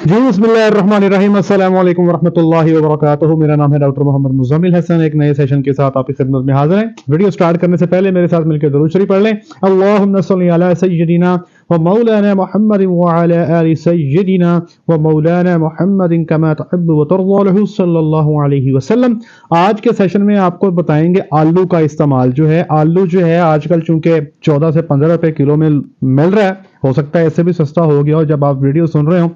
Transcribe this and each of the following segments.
जी बिस्मिल्लाहिर्रहमानिर्रहीम, अस्सलाम वालेकुम वरहमतुल्लाहि वबरकातुहू। मेरा नाम है डॉक्टर मोहम्मद मुज़म्मिल हसन। एक नए सेशन के साथ आपकी खिदमत में हाजिर हैं। वीडियो स्टार्ट करने से पहले मेरे साथ मिलकर दुरूद शरीफ पढ़ लें। अल्लाहुम्मा सल्ली अला सय्यिदिना व मौलाना मुहम्मद व अला आलि सय्यिदिना व मौलाना मुहम्मद कमा तुहिब्बु व तर्ज़ा लहू सल्लल्लाहु अलैहि वसल्लम। आज के सेशन में आपको बताएंगे आलू का इस्तेमाल जो है। आलू जो है आजकल चूंकि 14 से 15 रुपए किलो में मिल रहा है, हो सकता है इससे भी सस्ता हो गया हो जब आप वीडियो सुन रहे हो,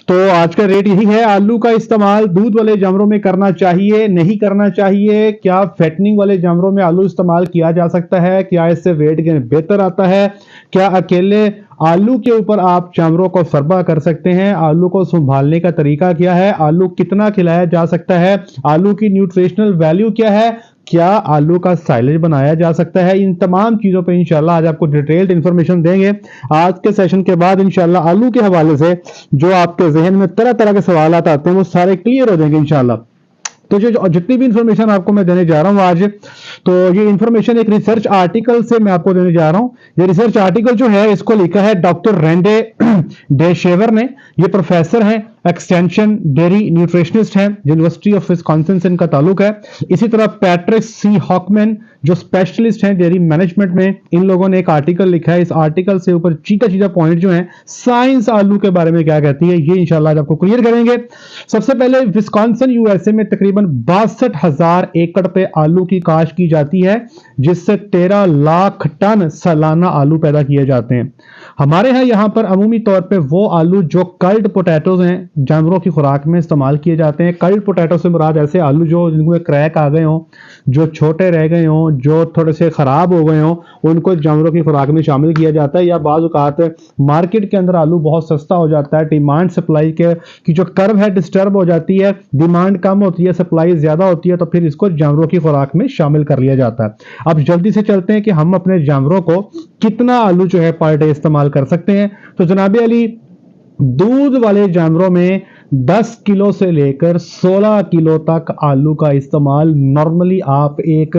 तो आज का रेट यही है। आलू का इस्तेमाल दूध वाले जानवरों में करना चाहिए, नहीं करना चाहिए? क्या फैटनिंग वाले जानवरों में आलू इस्तेमाल किया जा सकता है? क्या इससे वेट गेन बेहतर आता है? क्या अकेले आलू के ऊपर आप जानवरों को फरबा कर सकते हैं? आलू को संभालने का तरीका क्या है? आलू कितना खिलाया जा सकता है? आलू की न्यूट्रिशनल वैल्यू क्या है? क्या आलू का साइलेज बनाया जा सकता है? इन तमाम चीजों पे इंशाल्लाह आज आपको डिटेल्ड इंफॉर्मेशन देंगे। आज के सेशन के बाद इंशाल्लाह आलू के हवाले से जो आपके जहन में तरह तरह के सवाल आते हैं वो सारे क्लियर हो जाएंगे इंशाल्लाह। तो जो जितनी भी इंफॉर्मेशन आपको मैं देने जा रहा हूं आज, तो ये इंफॉर्मेशन एक रिसर्च आर्टिकल से मैं आपको देने जा रहा हूं। ये रिसर्च आर्टिकल जो है इसको लिखा है डॉक्टर रेंडे डेशेवर ने। ये प्रोफेसर हैं, एक्सटेंशन डेयरी न्यूट्रिशनिस्ट हैं, यूनिवर्सिटी ऑफ विस्कॉन्सिन से इनका ताल्लुक है। इसी तरह पैट्रिक सी हॉकमैन जो स्पेशलिस्ट हैं डेयरी मैनेजमेंट में, इन लोगों ने एक आर्टिकल लिखा है। इस आर्टिकल से ऊपर चीटा चीटा पॉइंट जो है साइंस आलू के बारे में क्या कहती है, ये इंशाल्लाह आपको क्लियर करेंगे। सबसे पहले विस्कॉन्सिन यूएसए में तकरीबन 62,000 एकड़ पे आलू की काश्त की जाती है, जिससे 13 लाख टन सालाना आलू पैदा किए जाते हैं। हमारे यहाँ पर अमूमी तौर पे वो आलू जो कल्ड पोटैटोज हैं, जानवरों की खुराक में इस्तेमाल किए जाते हैं। कल्ड पोटैटो से मुराद ऐसे आलू जो जिनमें क्रैक आ गए हों, जो छोटे रह गए हों, जो थोड़े से खराब हो गए हों, उनको जानवरों की खुराक में शामिल किया जाता है। या बाज़ औक़ात मार्केट के अंदर आलू बहुत सस्ता हो जाता है, डिमांड सप्लाई की जो कर्व है डिस्टर्ब हो जाती है, डिमांड कम होती है, सप्लाई ज्यादा होती है, तो फिर इसको जानवरों की खुराक में शामिल कर लिया जाता है। अब जल्दी से चलते हैं कि हम अपने जानवरों को कितना आलू जो है पर डे इस्तेमाल कर सकते हैं। तो जनाब अली, दूध वाले जानवरों में 10 किलो से लेकर 16 किलो तक आलू का इस्तेमाल नॉर्मली आप एक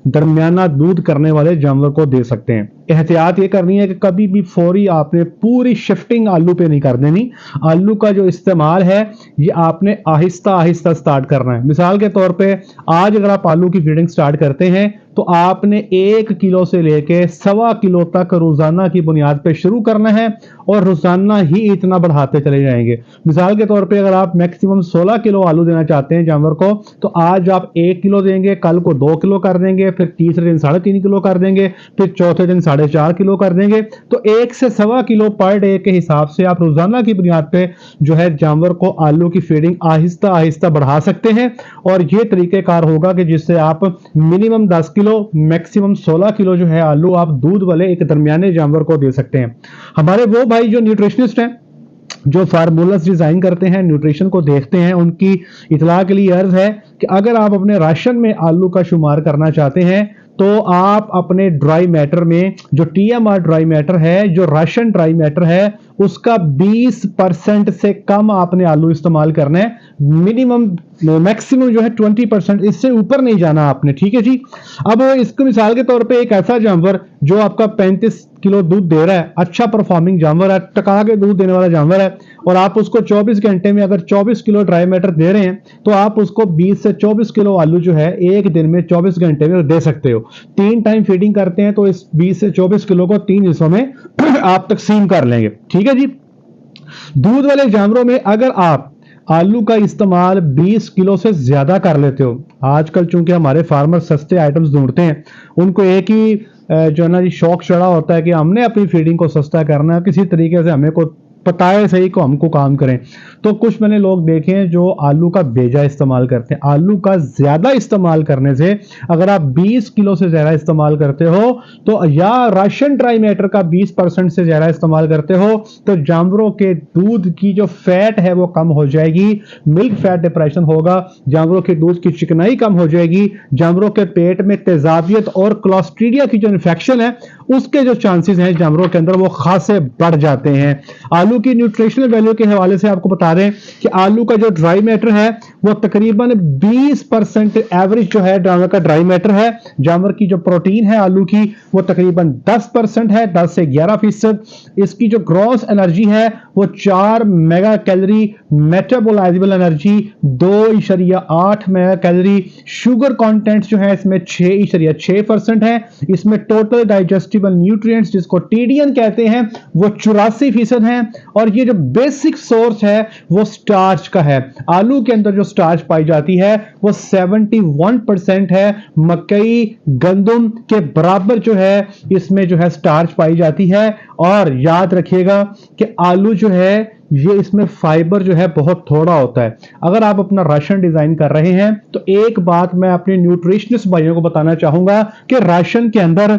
दरमियाना दूध करने वाले जानवर को दे सकते हैं। एहतियात ये करनी है कि कभी भी फौरी आपने पूरी शिफ्टिंग आलू पे नहीं कर देनी। आलू का जो इस्तेमाल है ये आपने आहिस्ता आहिस्ता स्टार्ट करना है। मिसाल के तौर पे आज अगर आप आलू की फीडिंग स्टार्ट करते हैं तो आपने 1 किलो से लेके 1.25 किलो तक रोजाना की बुनियाद पे शुरू करना है और रोजाना ही इतना बढ़ाते चले जाएंगे। मिसाल के तौर पे अगर आप मैक्सिमम 16 किलो आलू देना चाहते हैं जानवर को, तो आज आप 1 किलो देंगे, कल को 2 किलो कर देंगे, फिर तीसरे दिन 3.5 किलो कर देंगे, फिर चौथे दिन 4.5 किलो कर देंगे। तो 1 से 1.25 किलो पर डे के हिसाब से आप रोजाना की बुनियाद पे जो है जानवर को आलू की फीडिंग आहिस्ता आहिस्ता बढ़ा सकते हैं। और ये तरीकेकार होगा कि जिससे आप मिनिमम 10 किलो मैक्सिमम 16 किलो जो है आलू आप दूध वाले एक दरमियाने जानवर को दे सकते हैं। हमारे वो भाई जो न्यूट्रिशनिस्ट हैं, जो फार्मूलास डिजाइन करते हैं, न्यूट्रिशन को देखते हैं, उनकी इतला के लिए अर्ज है कि अगर आप अपने राशन में आलू का शुमार करना चाहते हैं तो आप अपने ड्राई मैटर में जो TMR ड्राई मैटर है, जो राशन ड्राई मैटर है, उसका 20% से कम आपने आलू इस्तेमाल करना है। मिनिमम मैक्सिमम जो है 20%, इससे ऊपर नहीं जाना आपने, ठीक है जी। अब इसको मिसाल के तौर पे एक ऐसा जानवर जो आपका 35 किलो दूध दे रहा है, अच्छा परफॉर्मिंग जानवर है, टका के दूध देने वाला जानवर है, और आप उसको 24 घंटे में अगर 24 किलो ड्राई मैटर दे रहे हैं तो आप उसको 20 से 24 किलो आलू जो है एक दिन में 24 घंटे में दे सकते हो। 3 टाइम फीडिंग करते हैं तो इस 20 से 24 किलो को 3 हिस्सों में आप तकसीम कर लेंगे, ठीक है जी। दूध वाले जानवरों में अगर आप आलू का इस्तेमाल 20 किलो से ज्यादा कर लेते हो, आजकल चूंकि हमारे फार्मर सस्ते आइटम्स ढूंढते हैं, उनको एक ही जो है ना जी शौक चढ़ा होता है कि हमने अपनी फीडिंग को सस्ता करना है, किसी तरीके से हमें को पता है सही को हमको काम करें। तो कुछ मैंने लोग देखे हैं जो आलू का बेजा इस्तेमाल करते हैं। आलू का ज्यादा इस्तेमाल करने से, अगर आप 20 किलो से ज्यादा इस्तेमाल करते हो तो, या राशन ड्राई मैटर का 20% से ज्यादा इस्तेमाल करते हो, तो जानवरों के दूध की जो फैट है वो कम हो जाएगी, मिल्क फैट डिप्रेशन होगा, जानवरों के दूध की चिकनाई कम हो जाएगी, जानवरों के पेट में तेजाबियत और क्लोस्ट्रीडिया की जो इन्फेक्शन है उसके जो चांसेस हैं जानवरों के अंदर वो खासे बढ़ जाते हैं। आलू की न्यूट्रिशनल वैल्यू के हवाले से आपको बता दें कि आलू का जो ड्राई मैटर है वो तकरीबन 20% एवरेज जो है जानवर का ड्राई मैटर है। जानवर की जो प्रोटीन है आलू की वो तकरीबन 10% है, 10 से 11%। इसकी जो ग्रॉस एनर्जी है वो 4 mega calorie, metabolisable energy 2.8 mega calorie, sugar content जो है इसमें 6.6% है। इसमें टोटल डाइजेस्टिबल न्यूट्रिएंट्स जिसको टीडीएन कहते हैं वो 84% है। और ये जो बेसिक सोर्स है वो स्टार्च का है। आलू के अंदर जो स्टार्च पाई जाती है वो 71% है। मकई गंदम के बराबर जो है इसमें जो है स्टार्च पाई जाती है। और याद रखिएगा कि आलू जो है ये इसमें फाइबर जो है बहुत थोड़ा होता है। अगर आप अपना राशन डिजाइन कर रहे हैं तो एक बात मैं अपने न्यूट्रिशनिस्ट भाइयों को बताना चाहूंगा कि राशन के अंदर,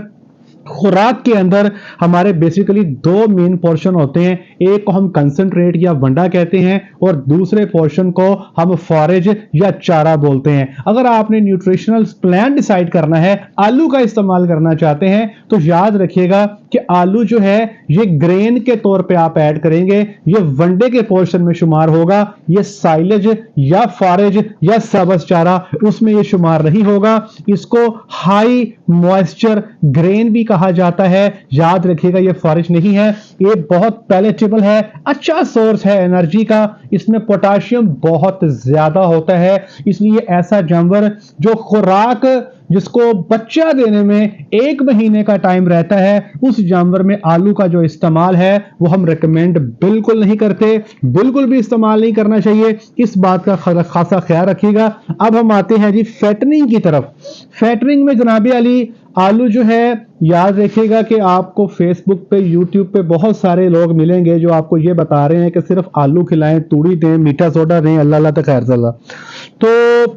खुराक के अंदर हमारे बेसिकली दो मेन पोर्शन होते हैं। एक को हम कंसंट्रेट या वंडा कहते हैं और दूसरे पोर्शन को हम फॉरेज या चारा बोलते हैं। अगर आपने न्यूट्रिशनल प्लान डिसाइड करना है, आलू का इस्तेमाल करना चाहते हैं, तो याद रखिएगा कि आलू जो है ये ग्रेन के तौर पे आप ऐड करेंगे, ये वनडे के पोर्शन में शुमार होगा। ये साइलेज या फॉरेज या सब्ज चारा उसमें ये शुमार नहीं होगा। इसको हाई मॉइस्चर ग्रेन भी कहा जाता है। याद रखिएगा ये फॉरेज नहीं है, ये बहुत पैलेटेबल है, अच्छा सोर्स है एनर्जी का। इसमें पोटाशियम बहुत ज्यादा होता है, इसलिए ऐसा जानवर जो खुराक जिसको बच्चा देने में 1 महीने का टाइम रहता है, उस जानवर में आलू का जो इस्तेमाल है वो हम रेकमेंड बिल्कुल नहीं करते, बिल्कुल भी इस्तेमाल नहीं करना चाहिए। इस बात का खासा ख्याल रखिएगा। अब हम आते हैं जी फैटनिंग की तरफ। फैटनिंग में जनाबी अली आलू जो है, याद रखिएगा कि आपको फेसबुक पे, यूट्यूब पे बहुत सारे लोग मिलेंगे जो आपको ये बता रहे हैं कि सिर्फ आलू खिलाएं, तूड़ी दें, मीठा सोडा दें, अल्लाह अल्लाह तक खैर सल्ला। तो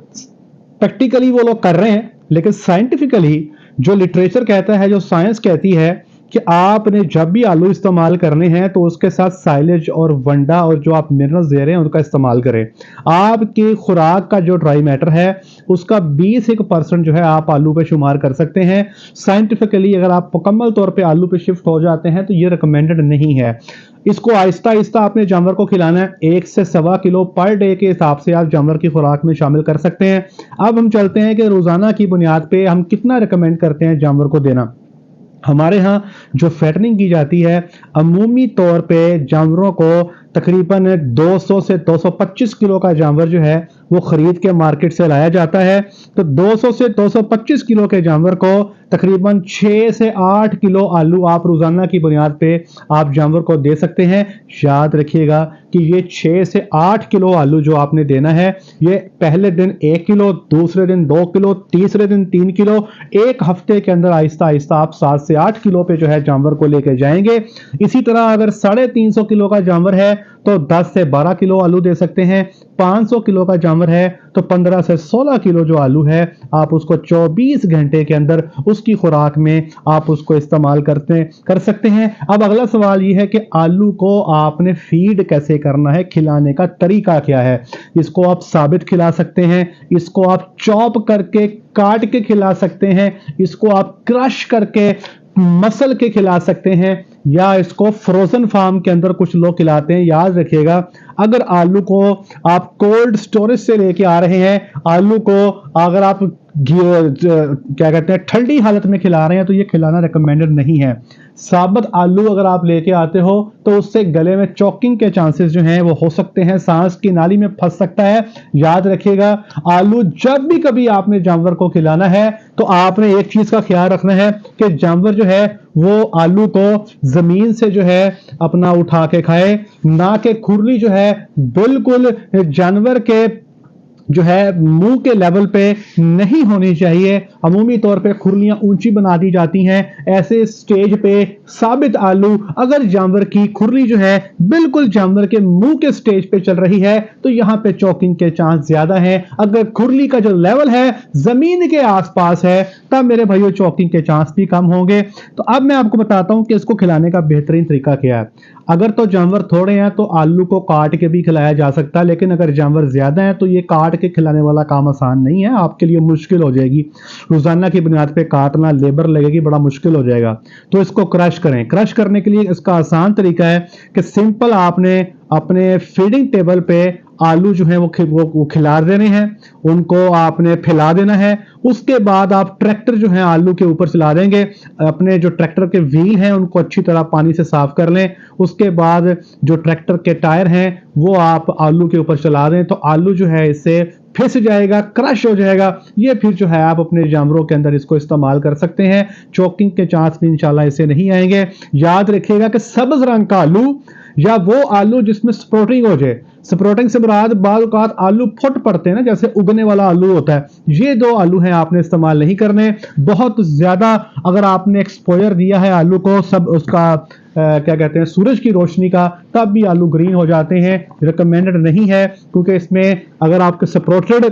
प्रैक्टिकली वो लोग कर रहे हैं, लेकिन साइंटिफिकली जो लिटरेचर कहता है, जो साइंस कहती है कि आपने जब भी आलू इस्तेमाल करने हैं तो उसके साथ साइलेज और वंडा और जो आप मिनरल्स दे रहे हैं उनका इस्तेमाल करें। आपकी खुराक का जो ड्राई मैटर है उसका 20% जो है आप आलू पे शुमार कर सकते हैं। साइंटिफिकली अगर आप मुकम्मल तौर पे आलू पे शिफ्ट हो जाते हैं तो ये रिकमेंडेड नहीं है। इसको आहिस्ता आहिस्ता अपने जानवर को खिलाना है। 1 से 1.25 किलो पर डे के हिसाब से आप जानवर की खुराक में शामिल कर सकते हैं। अब हम चलते हैं कि रोजाना की बुनियाद पे हम कितना रिकमेंड करते हैं जानवर को देना। हमारे यहाँ जो फैटनिंग की जाती है अमूमी तौर पे जानवरों को तकरीबन 200 से 225 किलो का जानवर जो है वो खरीद के मार्केट से लाया जाता है। तो 200 से 225 किलो के जानवर को तकरीबन 6 से 8 किलो आलू आप रोजाना की बुनियाद पे आप जानवर को दे सकते हैं। याद रखिएगा कि ये 6 से 8 किलो आलू जो आपने देना है, ये पहले दिन 1 किलो, दूसरे दिन 2 किलो, तीसरे दिन 3 किलो, एक हफ्ते के अंदर आहिस्ता आहिस्ता आप 7 से 8 किलो पे जो है जानवर को लेके जाएंगे। इसी तरह अगर 350 किलो का जानवर है तो 10 से 12 किलो आलू दे सकते हैं। 500 किलो का जानवर है तो 15 से 16 किलो जो आलू है आप उसको 24 घंटे के अंदर उसकी खुराक में आप उसको इस्तेमाल कर सकते हैं। अब अगला सवाल यह है कि आलू को आपने फीड कैसे करना है, खिलाने का तरीका क्या है। इसको आप साबित खिला सकते हैं, इसको आप चॉप करके काट के खिला सकते हैं, इसको आप क्रश करके मसल के खिला सकते हैं, या इसको फ्रोजन फार्म के अंदर कुछ लोग खिलाते हैं। याद रखिएगा अगर आलू को आप कोल्ड स्टोरेज से लेके आ रहे हैं, आलू को अगर आप क्या कहते हैं ठंडी हालत में खिला रहे हैं तो ये खिलाना रिकमेंडेड नहीं है। साबुत आलू अगर आप लेके आते हो तो उससे गले में चॉकिंग के चांसेस जो हैं वो हो सकते हैं, सांस की नाली में फंस सकता है। याद रखिएगा आलू जब भी कभी आपने जानवर को खिलाना है तो आपने एक चीज का ख्याल रखना है कि जानवर जो है वो आलू को जमीन से जो है अपना उठा के खाए, ना कि खुरली जो है बिल्कुल जानवर के जो है मुंह के लेवल पे नहीं होनी चाहिए। अमूमी तौर पे खुरलियां ऊंची बना दी जाती हैं। ऐसे स्टेज पे साबित आलू अगर जानवर की खुरली जो है बिल्कुल जानवर के मुंह के स्टेज पे चल रही है तो यहां पे चॉकिंग के चांस ज्यादा हैं। अगर खुरली का जो लेवल है जमीन के आसपास है तब मेरे भाइयों चॉकिंग के चांस भी कम होंगे। तो अब मैं आपको बताता हूं कि इसको खिलाने का बेहतरीन तरीका क्या है। अगर तो जानवर थोड़े हैं तो आलू को काट के भी खिलाया जा सकता है, लेकिन अगर जानवर ज्यादा है तो ये काट के खिलाने वाला काम आसान नहीं है, आपके लिए मुश्किल हो जाएगी, रोजाना की बुनियाद पे काटना, लेबर लगेगी, बड़ा मुश्किल हो जाएगा। तो इसको क्रश करें। क्रश करने के लिए इसका आसान तरीका है कि सिंपल आपने अपने फीडिंग टेबल पे आलू जो है वो खिला देने हैं, उनको आपने फैला देना है। उसके बाद आप ट्रैक्टर जो है आलू के ऊपर चला देंगे, अपने जो ट्रैक्टर के व्हील हैं उनको अच्छी तरह पानी से साफ कर लें। उसके बाद जो ट्रैक्टर के टायर हैं वो आप आलू के ऊपर चला दें, तो आलू जो है इससे फिस जाएगा, क्रश हो जाएगा। ये फिर जो है आप अपने जानवरों के अंदर इसको इस्तेमाल कर सकते हैं। चोकिंग के चांस भी इंशाल्लाह इससे नहीं आएंगे। याद रखिएगा कि सब्ज रंग का आलू या वो आलू जिसमें स्प्रोटिंग हो जाए, स्प्रोटिंग से मुराद बाल औकात आलू फुट पड़ते हैं ना, जैसे उगने वाला आलू होता है, ये दो आलू हैं आपने इस्तेमाल नहीं करने। बहुत ज्यादा अगर आपने एक्सपोजर दिया है आलू को, सब उसका क्या कहते हैं सूरज की रोशनी का, तब भी आलू ग्रीन हो जाते हैं, रिकमेंडेड नहीं है। क्योंकि इसमें अगर आपके सप्रोटेड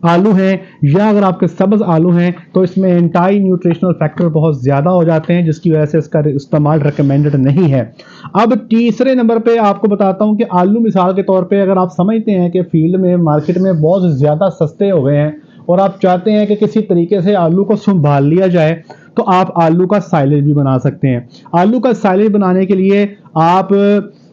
आलू हैं या अगर आपके सब्ज आलू हैं तो इसमें एंटी न्यूट्रिशनल फैक्टर बहुत ज्यादा हो जाते हैं, जिसकी वजह से इसका इस्तेमाल रिकमेंडेड नहीं है। अब तीसरे नंबर पे आपको बताता हूं कि आलू मिसाल के तौर पे अगर आप समझते हैं कि फील्ड में मार्केट में बहुत ज्यादा सस्ते हो गए हैं और आप चाहते हैं कि किसी तरीके से आलू को संभाल लिया जाए, तो आप आलू का साइलेज भी बना सकते हैं। आलू का साइलेज बनाने के लिए आप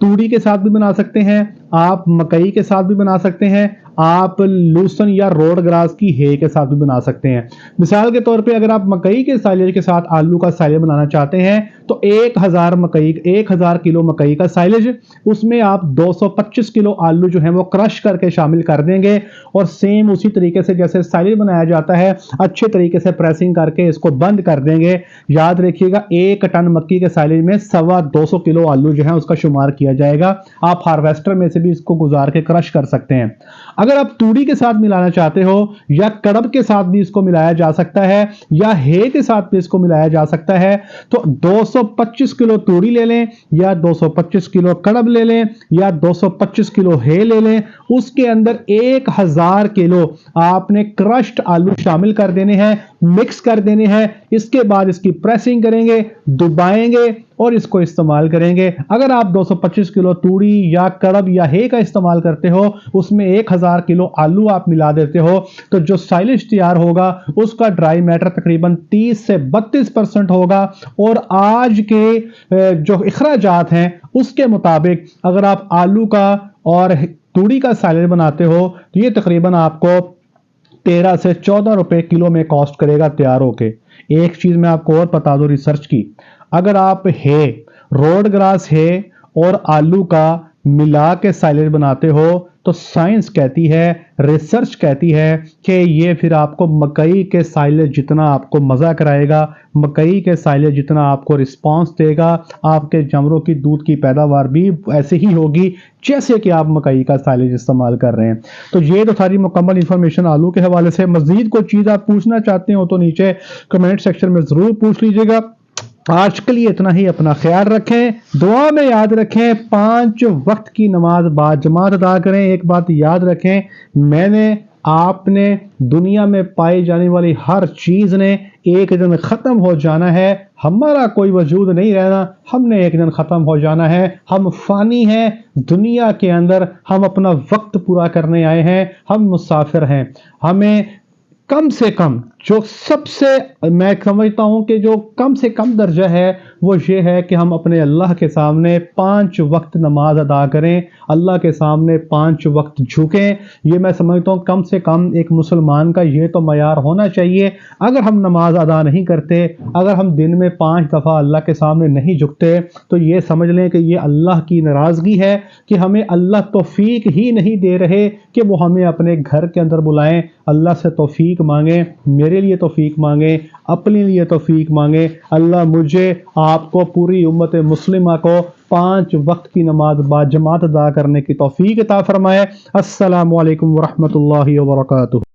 तूड़ी के साथ भी बना सकते हैं, आप मकई के साथ भी बना सकते हैं, आप लूसन या रोड ग्रास की हे के साथ भी बना सकते हैं। मिसाल के तौर पे अगर आप मकई के साइलेज के साथ आलू का साइलेज बनाना चाहते हैं तो 1000 किलो मकई का साइलेज, उसमें आप 225 किलो आलू जो है वो क्रश करके शामिल कर देंगे और सेम उसी तरीके से जैसे साइलेज बनाया जाता है अच्छे तरीके से प्रेसिंग करके इसको बंद कर देंगे। याद रखिएगा 1 टन मक्की के साइलेज में 250 किलो आलू जो है उसका शुमार किया जाएगा। आप हार्वेस्टर में से भी इसको गुजार के क्रश कर सकते हैं। अगर आप तूड़ी के साथ मिलाना चाहते हो या कड़ब के साथ भी इसको मिलाया जा सकता है या हे के साथ भी इसको मिलाया जा सकता है, तो 225 किलो तूड़ी ले लें या 225 किलो कड़ब ले लें या 225 किलो हे ले लें, उसके अंदर 1000 किलो आपने क्रश्ड आलू शामिल कर देने हैं, मिक्स कर देने हैं। इसके बाद इसकी प्रेसिंग करेंगे, दबाएंगे और इसको इस्तेमाल करेंगे। अगर आप 225 किलो तूड़ी या कड़ब या हे का इस्तेमाल करते हो, उसमें 1000 किलो आलू आप मिला देते हो, तो जो साइलेज तैयार होगा उसका ड्राई मैटर तकरीबन 30 से 32% होगा। और आज के जो इखराजात हैं उसके मुताबिक अगर आप आलू का और तूड़ी का साइलेज बनाते हो तो ये तकरीबन आपको 13 से 14 रुपए किलो में कॉस्ट करेगा तैयार होके। एक चीज मैं आपको और बता दूं रिसर्च की, अगर आप हे, रोड ग्रास हे और आलू का मिला के साइलेज बनाते हो तो साइंस कहती है, रिसर्च कहती है कि ये फिर आपको मकई के साइलेज जितना आपको मजा कराएगा, मकई के साइलेज जितना आपको रिस्पांस देगा, आपके जानवरों की दूध की पैदावार भी ऐसे ही होगी जैसे कि आप मकई का साइलेज इस्तेमाल कर रहे हैं। तो ये तो सारी मुकम्मल इंफॉर्मेशन आलू के हवाले से। मजीद कोई चीज आप पूछना चाहते हो तो नीचे कमेंट सेक्शन में जरूर पूछ लीजिएगा। आज के लिए इतना ही, अपना ख्याल रखें, दुआ में याद रखें, 5 वक्त की नमाज बाजमात अदा करें। एक बात याद रखें, मैंने आपने दुनिया में पाई जाने वाली हर चीज ने एक दिन खत्म हो जाना है, हमारा कोई वजूद नहीं रहना, हमने एक दिन खत्म हो जाना है। हम फानी हैं दुनिया के अंदर, हम अपना वक्त पूरा करने आए हैं, हम मुसाफिर हैं। हमें कम से कम जो सबसे मैं समझता हूं कि जो कम से कम दर्जा है वो ये है कि हम अपने अल्लाह के सामने 5 वक्त नमाज अदा करें, अल्लाह के सामने 5 वक्त झुकें। ये मैं समझता हूं कम से कम एक मुसलमान का ये तो मयार होना चाहिए। अगर हम नमाज अदा नहीं करते, अगर हम दिन में 5 दफ़ा अल्लाह के सामने नहीं झुकते, तो ये समझ लें कि ये अल्लाह की नाराज़गी है कि हमें अल्लाह तौफीक ही नहीं दे रहे कि वो हमें अपने घर के अंदर बुलाएं। अल्लाह से तौफीक मांगे, मेरे लिए तौफीक मांगे, अपने लिए तौफीक मांगे। अल्लाह मुझे, आपको, पूरी उम्मत मुस्लिमा को 5 वक्त की नमाज बाजमात अदा करने की तौफीक अता फरमाए। अस्सलामु अलैकुम व रहमतुल्लाहि व बरकातुहू।